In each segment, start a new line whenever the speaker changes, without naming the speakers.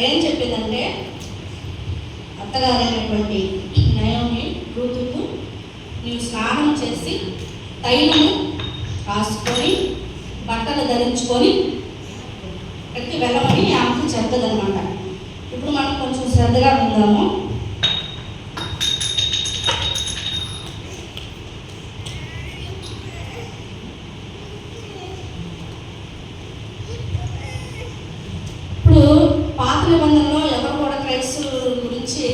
ఏం చెప్పిందంటే అత్తగారైనటువంటి నయోమి రూతుకు, నీవు స్నానం చేసి తైలము రాసుకొని బట్టలు ధరించుకొని ఎక్కడికి వెళ్ళమని ఆమెకు చెప్తుందనమాట. ఇప్పుడు మనం కొంచెం శ్రద్ధగా ఉందాము. ఇప్పుడు పాత నిబంధనలో ఎవరు కూడా క్రైస్తవుల గురించి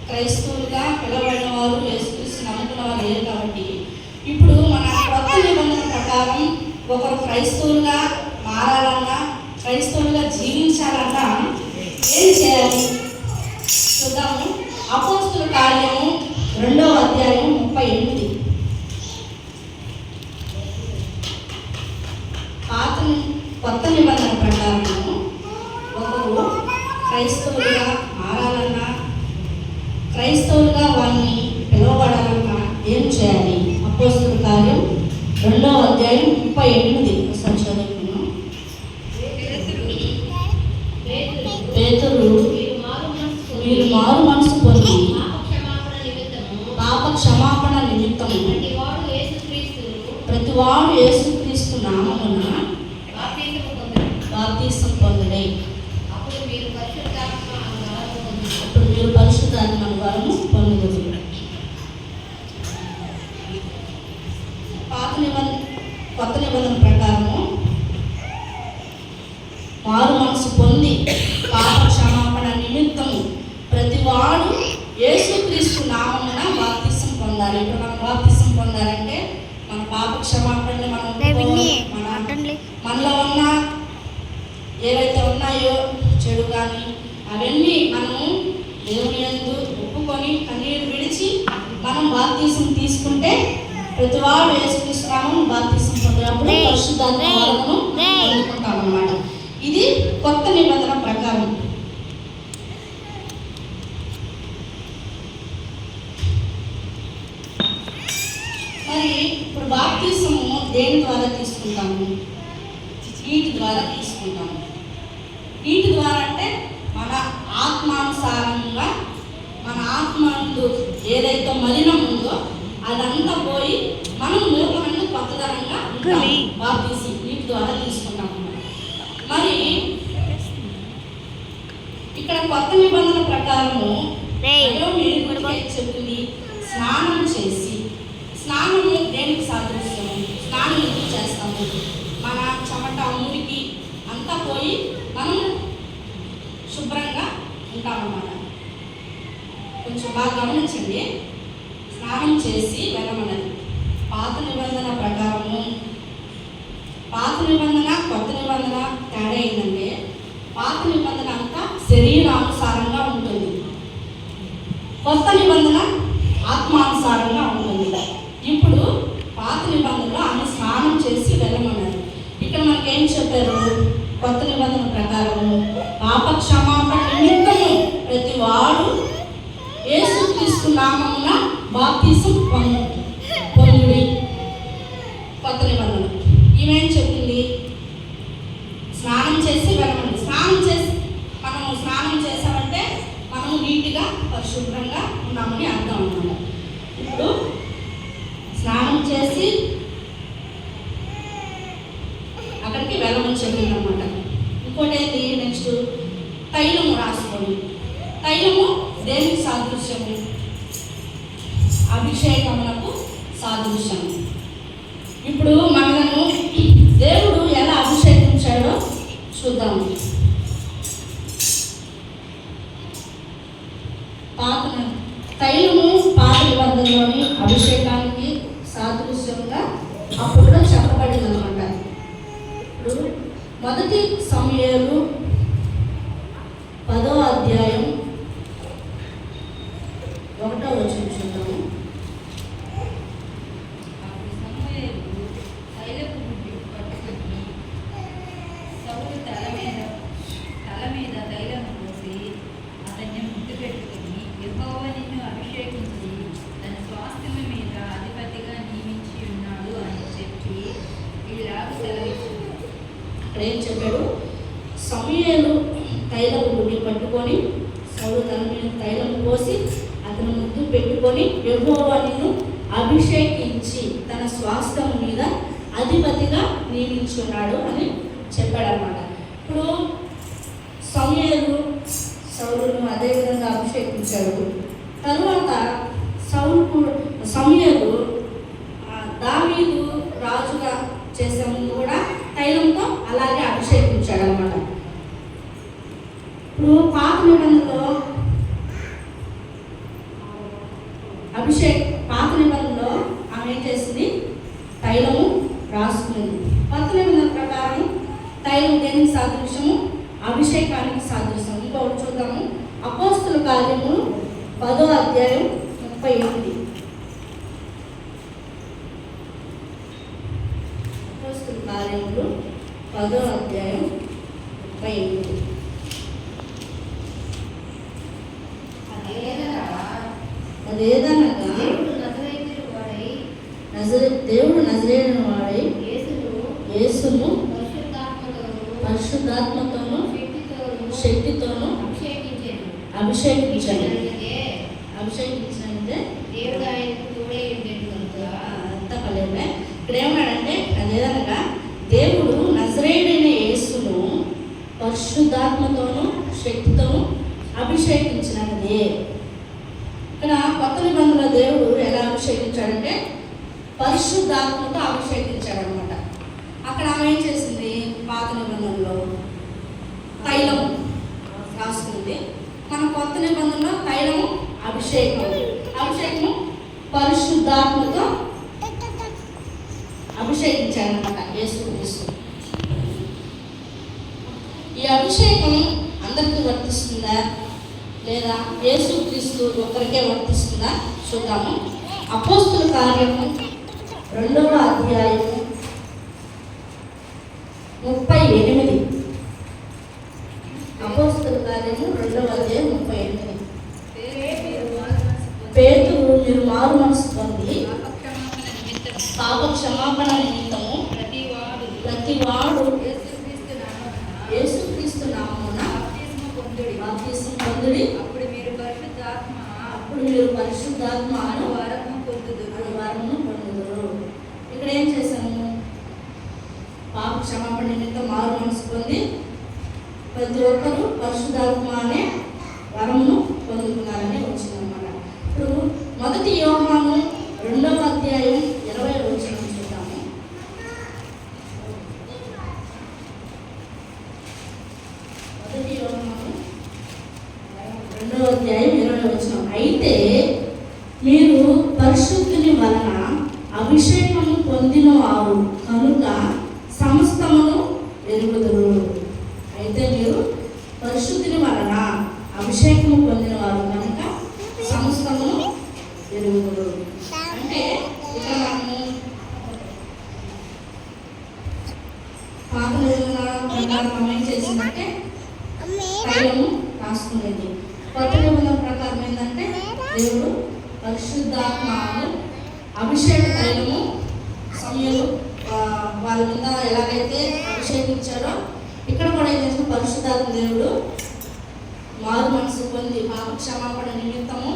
క్రైస్తవులుగా పిలవబడిన వారు, యేసుక్రీస్తు నమ్ముకున్న వారు లేరు కాబట్టి ఇప్పుడు మన కొత్త నిబంధన ప్రకారం ఒకరు క్రైస్తవులుగా మారాలన్నా, క్రైస్తవులుగా జీవించాలన్నా ఏం చేయాలి చూద్దాము. అపోస్తుల కార్యము 2వ అధ్యాయం 38. కొత్త నిబంధన ప్రకారము ఒకరు క్రైస్తవులుగా మారాలన్నా, క్రైస్తవులుగా వారిని పిలువబడాలన్నా ఏం చేయాలి? అపోస్తుల కార్యం 2వ అధ్యాయం 38 ఒకసారి చదువుకున్నాం. పేతురు, మీరు మారు మనసు పొంది పాప క్షమాపణ నిమిత్తము ప్రతివాడు యేసుక్రీస్తు నామమున బాప్తిసం పొందుడే, అప్పుడు మీరు పరిశుద్ధాత్మ వరము పొందుదురు. కొత్త నిబంధన ప్రకారము మారు మనసు పొంది పాప క్షమాపణ నిమిత్తము ప్రతివాడు యేసుక్రీస్తు నామమున బాప్తిసం పొందాలి. ఇప్పుడు మనం బాప్తిసం పొందాలంటే మన పాప క్షమాపణని మనలో ఉన్న ఏవైతే ఉన్నాయో చెడు కానీ అవన్నీ మనము దేవుని యందు ఒప్పుకొని కన్నీరు విడిచి మనం బాప్తిసం తీసుకుంటే ప్రతివాడు యేసుక్రీస్తు నామమున బాప్తిసం పొందినప్పుడు పరిశుద్ధాత్మ వరమును పొందుకుంటాం అన్నమాట. ఇది కొత్త నిబంధన ప్రకారం. మరి ఇప్పుడు బాప్తిసము దేని ద్వారా తీసుకుంటాము? నీటి ద్వారా తీసుకుంటాము. నీటి ద్వారా అంటే మన ఆత్మానుసారంగా మన ఆత్మందు ఏదైతే మలినం ఉందో అదంతా పోయి మనం నూతనంగా కొత్తదనంగా బాప్తిసం నీటి ద్వారా తీసుకుంటాము. మరి ఇక్కడ కొత్త నిబంధన ప్రకారము చెప్పింది స్నానం చేసి. స్నానము దేనికి సాదృశ్యము? స్నానం ఎందుకు చేస్తాము? మన చెమట మురికి అంతా పోయి మనం శుభ్రంగా ఉంటామన్నమాట. కొంచెం బాగా గమనించండి. స్నానం చేసి వెళ్ళమన్నది. పాత నిబంధన ప్రకారము పాత నిబంధన కొత్త నిబంధన తేడా ఏంటంటే పాత నిబంధన అంతా శరీరానుసారంగా ఉంటుంది, కొత్త నిబంధన ఆత్మానుసారంగా ఉంటుంది. ఇప్పుడు పాత నిబంధనలో ఆమె స్నానం చేసి వెళ్ళమన్నారు. ఇక్కడ మనకేం చెప్పారు? కొత్త నిబంధన ప్రకారము పాప క్షమాపణ నిమిత్తము ప్రతివాడు యేసుక్రీస్తు నామమున బాప్తిసం పొందుడి. కొత్త నిబంధన ఈమెం చెప్పింది? స్నానం చేసి వెళ్ళమండి. మనము స్నానం చేసామంటే మనము నీట్గా పరిశుభ్రంగా ఉన్నామని అర్థం అన్నమాట. ఇప్పుడు స్నానం చేసి అక్కడికి వెళ్ళమని చెప్పింది అన్నమాట. ఇంకోటి ఏంటి? నెక్స్ట్ తైలము రాసుకొని. తైలము దేనికి సాదృశ్యము? అభిషేకములకు సాదృశ్యము. ఇప్పుడు మనలను దేవుడు ఎలా అభిషేకించాడో చూద్దాము. తైలము పాత నిబంధనలోని అభిషేకానికి సాదృశ్యంగా అప్పుడు చెప్పబడింది అనమాట. ఇప్పుడు 1 సమూయేలు 10వ అధ్యాయం 1వ వచనం చూద్దాము. ఏం చెప్పాడు? సమూయేలు తైలము గుడి పట్టుకొని సౌలు తన మీద తైలం పోసి అతను ముద్దు పెట్టుకొని యెహోవా నిన్ను అభిషేకించి తన స్వాస్థ్యం మీద అధిపతిగా నియమించున్నాడు అని చెప్పాడనమాట. ఇప్పుడు సమూయేలు సౌలును అదేవిధంగా అభిషేకించాడు. తరువాత సమూయేలు దావీదు రాజుగా చేసే ముందు కూడా తైలంతో అలాగే అభిషేకించాడు అనమాట. ఇప్పుడు పాత నిబంధనలో పాత నిబంధనలో ఆమె ఏం చేసింది? తైలము రాసుకుంది. కొత్త నిబంధన ప్రకారం తైలం దేనికి సాదృశ్యము? అభిషేకానికి సాదృశ్యం. ఇంకొకటి చూద్దాము. అపోస్తుల కార్యములు 10వ అధ్యాయం 38. అపోస్తుల కార్యములు 10వ అధ్యాయం 38. అదేదనగా దేవుడు నజరేయుడైన వాడై యేసును పరిశుద్ధాత్మతోను శక్తితోను అభిషేకించాడు. అభిషేకించాలంటే
దేవుడు ఆయనకు తోడే
అంత పలేమే. ఇక్కడ ఏమన్నాడంటే అదేదనగా దేవుడు నజరేయుడైన యేసును పరిశుద్ధాత్మతోను శక్తితోను అభిషేకించినదే. ఇక్కడ కొత్త నిబంధనలో దేవుడు ఎలా అభిషేకించాడంటే పరిశుద్ధాత్మతో అభిషేకించాడు అనమాట. అక్కడ ఆమె ఏం చేసింది? పాత నిబంధనలో తైలము రాసుకుంది. మన కొత్త నిబంధనలో తైలము అభిషేకము పరిశుద్ధాత్మతో అభిషేకించాడనమాట యేసుక్రీస్తు. ఈ అభిషేకం అందరికీ వర్తిస్తుందా లేదా యేసుక్రీస్తు ఒక్కరికే వర్తిస్తుందా చూద్దాము. అపోస్తుల కార్యము 2వ అధ్యాయము 38. అపోస్తుల కార్యము 2వ అధ్యాయం 38. పేతురు మీరు మారు మనసు పొంది పాప క్షమాపణ నిమిత్తము ప్రతివాడు యేసుక్రీస్తు నామమున బాప్తిస్మం పొందుడి. అప్పుడు మీరు పరిశుద్ధాత్మను వరమును పొందుదురు. ఇక్కడ ఏం చేశాము? పాప క్షమాపణ నిమిత్తం మారు మనసు పొంది ప్రతి ఒక్కరు పరిశుద్ధాత్మ అనే వరమును పొందుతున్నారని వచ్చిందన్నమాట. ఇప్పుడు 1 యోహాను 2వ అధ్యాయం 20వ వచనం చూద్దాము. 1 యోహాను 2వ అధ్యాయం 20వ వచనం. అయితే మీరు పరిశుద్ధుని వలన అభిషేకము పొందిన వారు కనుక సమస్తమును ఎరుగుదురు. అయితే మీరు పరిశుద్ధుని వలన అభిషేకము పొందిన వారు కనుక సమస్తమును ఎరుగుదురు. అంటే ఇక్కడ మనము పాత నిబంధన ప్రకారం ఏం చేసిందంటే తైలము రాసుకునేది. కొత్త నిబంధన ప్రకారం ఏంటంటే దేవుడు పరిశుద్ధాత్మను అభిషేక తైలము సమయంలో వాళ్ళ మీద ఎలాగైతే అభిషేకించారో ఇక్కడ కూడా ఏం చేసిన పరిశుద్ధాత్మ దేవుడు మారు మనసు పొంది పాప క్షమాపణ నిమిత్తము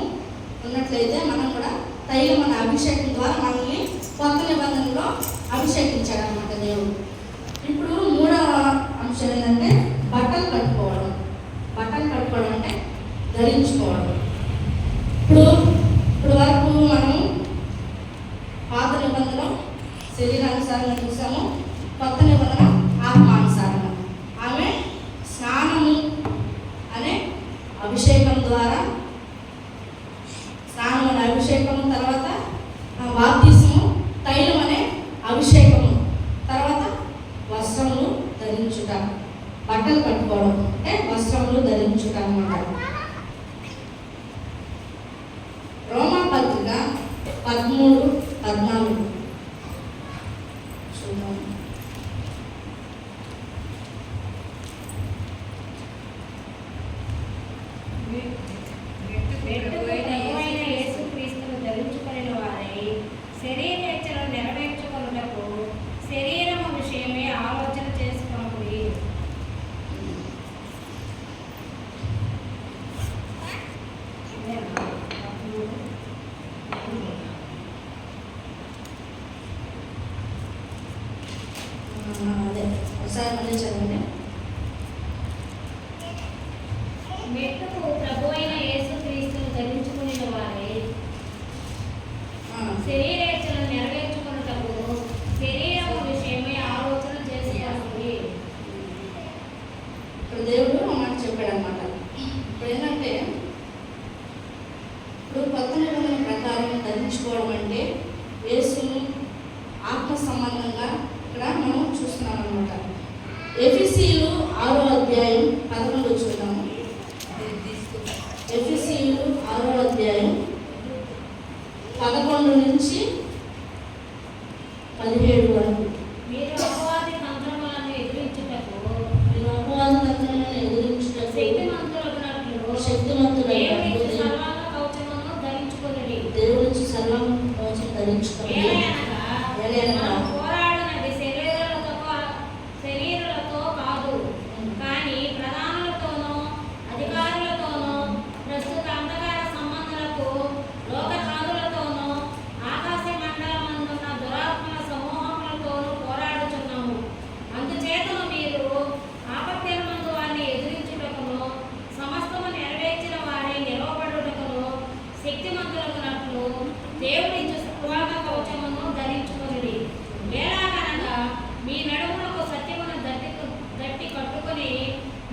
ఉన్నట్లయితే మనం కూడా తైలం అనే అభిషేకం ద్వారా మనల్ని కొత్త నిబంధనలో అభిషేకించాడు అన్నమాట దేవుడు. ఇప్పుడు 3వ అంశం ఏంటంటే బట్టలు కట్టుకోవడం అంటే ధరించుకోవడం. ఇప్పుడు వరకు మనం పాత నిబంధన శరీరానుసారంగా చూసాము, కొత్త నిబంధన ఆత్మానుసారంగా. ఆమె స్నానము అనే అభిషేకం ద్వారా అభిషేకము తర్వాత బాప్తిస్మము, తైలం అనే అభిషేకము తర్వాత వస్త్రములు ధరించుట. బట్టలు కట్టుకోవడం అంటే వస్త్రములు ధరించుట అన్నమాట. రోమా పత్రిక 13:14 చూద్దాం. అదే ఒకసారి మళ్ళీ చదవండి.
మెట్టుకు ప్రభు అయిన యేసుక్రీస్తును ధరించుకునే వారే శరీరేచ్ఛలను నెరవేర్చుకున్నటకు శరీరము విషయమై ఆలోచన చేసుకోవాలి.
ఇప్పుడు దేవుడు మాట చెప్పాడు అనమాట. ఇప్పుడు ఏంటంటే ఇప్పుడు కొత్త నిబంధన ప్రకారం ధరించుకోవడం అంటే యేసును ఆత్మ సంబంధంగా ఇక్కడ మనం చూస్తున్నాం అనమాట. ఎఫెసీయులు 6వ అధ్యాయం 11 చూద్దాము. ఎఫెసీయులు 6వ అధ్యాయం 11 నుంచి 17 వరకు.
మీరు అపవాది తంత్రములను ఎదిరించుటకు శక్తిమంతులైనట్లు సర్వాంగ కవచమును ధరించుకొనుడి.
దేవుడి సర్వాంగ కవచం ధరించుకోవాలి.
పోరాడునది శరీరులతో కాదు, కానీ ప్రధానులతోనూ అధికారులతోనూ ప్రస్తుత అంధకార సంబంధులకు లోకచారులతోనూ ఆకాశ మండలమందున్న దురాత్మల సమూహములతోనూ పోరాడుచున్నాము. అందుచేతను మీరు ఆపత్తిమందు వారిని ఎదిరించుటకును సమస్తము నెరవేర్చిన వారి నిలవబడుటకును శక్తిమంతులకునట్లు దేవుడిచ్చు సర్వాంగ కవచమును ధరించుకొనుడి. ఎలాగనగా మీ నడుములకు సత్యమును దట్టి కట్టుకొని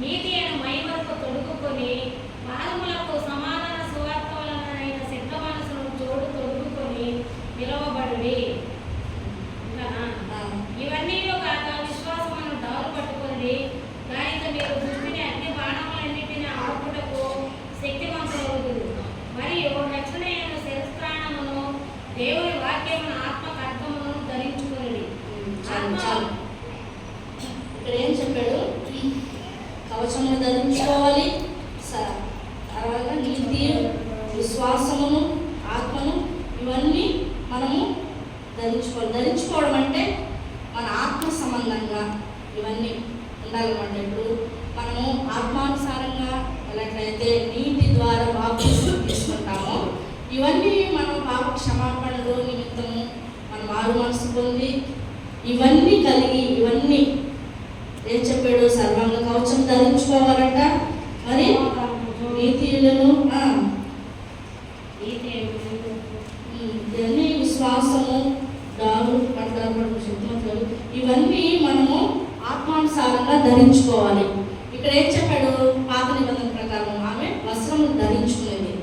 నీతి అయిన మహిమలకు తొడుగుకొని పాదములకు సమాధాన సువార్తలైన సిద్ధ మనసును తొడుగుకొని నిలవబడుడి. ఇవన్నీ కాక విశ్వాసమును దారు పట్టుకొని దానితో మీరు దృష్టిని అగ్ని బాణములన్నిటిని ఆపుటకు శక్తివంతులవుదురు. మరియు రక్షణయైన శిరస్త్రాణమును దేవుని వాక్యమును ఆత్మ ఖడ్గమును ధరించుకొనుడి.
ఇక్కడ ఏం చెప్పాడు? కవచమును ధరించుకోవాలి, తర్వాత నీతి, విశ్వాసమును, ఆత్మను, ఇవన్నీ మనము ధరించుకోవాలి. ధరించుకోవడం అంటే మన ఆత్మ సంబంధంగా ఇవన్నీ ఉండాలన్నమాట. ఇప్పుడు మనము ఆత్మానుసారంగా ఎలాగైతే నీతి ద్వారా బాప్తిస్మం తీసుకుంటామో ఇవన్నీ మనం పాప క్షమాపణలు నిమిత్తము మన మారు మనసు పొంది ఇవన్నీ కలిగి ఇవన్నీ ఏం చెప్పాడు? సర్వాంగ కవచం ధరించుకోవాలంట. మరి నీతిలను ఇవన్నీ విశ్వాసము, దారు పట్టాలు, శక్తిమంతులు, ఇవన్నీ మనము ఆత్మానుసారంగా ధరించుకోవాలి. ఇక్కడ ఏం చెప్పాడు? పాత నిబంధన ప్రకారం ఆమె వస్త్రము ధరించుకునేది.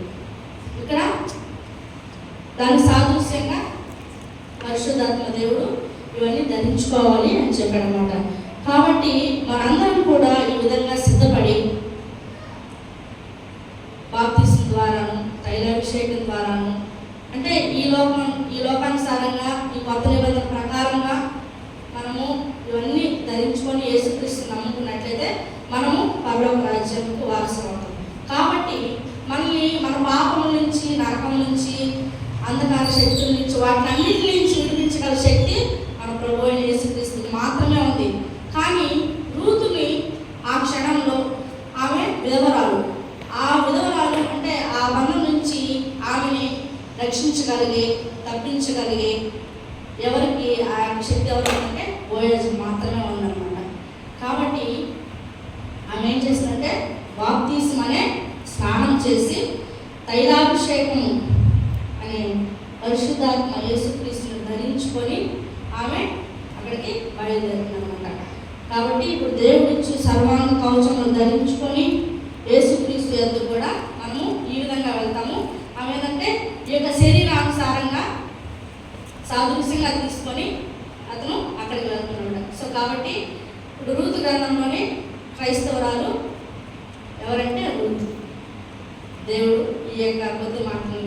ఇక్కడ దాని సాదృశ్యంగా పరిశుద్ధాత్మ దేవుడు ఇవన్నీ ధరించుకోవాలి అని చెప్పాడు అనమాట. కాబట్టి మనందరం కూడా ఈ విధంగా సిద్ధపడి బాప్తిస్మం ద్వారాను, తైలాభిషేకం ద్వారాను, అంటే ఈ లోకానుసారంగా ఈ కొత్త నిబంధన ప్రకారంగా మనము ఇవన్నీ ధరించుకొని యేసుక్రీస్తుని నమ్ముకున్నట్లయితే మనము పరలోక రాజ్యానికి వారసులు అవుతాం. కాబట్టి మనల్ని మన పాపముల నుంచి, నరకం నుంచి, అంధకార శక్తుల నుంచి, వాటినన్నిటి నుంచి విడిపించగల శక్తి మన ప్రభు అయిన యేసుక్రీస్తుకి మాత్రమే ఉంది. కానీ రూతుని ఆ క్షణంలో ఆమె విధవరాలు. ఆ విధవరాలు అంటే ఆ బంధం నుంచి ఆమెని రక్షించగలిగే, తప్పించగలిగే ఎవరికి ఆ శక్తి ఎవరికి అంటే బోయజ్ మాత్రమే ఉందన్నమాట. కాబట్టి ఆమె ఏం చేసిందంటే బాప్తిస్మం అనే స్నానం చేసి తైలాభిషేకం అనే పరిశుద్ధాత్మ యేసుక్రీస్తుని ధరించుకొని ఆమె అక్కడికి బయలుదేరుతుందన్నమాట. కాబట్టి ఇప్పుడు దేవుడు ఇచ్చి సర్వాంగ కవచమును ధరించుకొని యేసుక్రీస్తు యొద్ద కూడా మనము ఈ విధంగా వెళ్తాము. ఆమె ఏంటంటే ఈ యొక్క శరీరానుసారంగా సాదృశ్యంగా తీసుకొని అతను అక్కడికి వెళ్తున్నాడు. సో కాబట్టి ఇప్పుడు రూతు గ్రంథంలోని క్రైస్తవురాలు ఎవరంటే రూతు. దేవుడు ఈ యొక్క కొద్ది మాటలు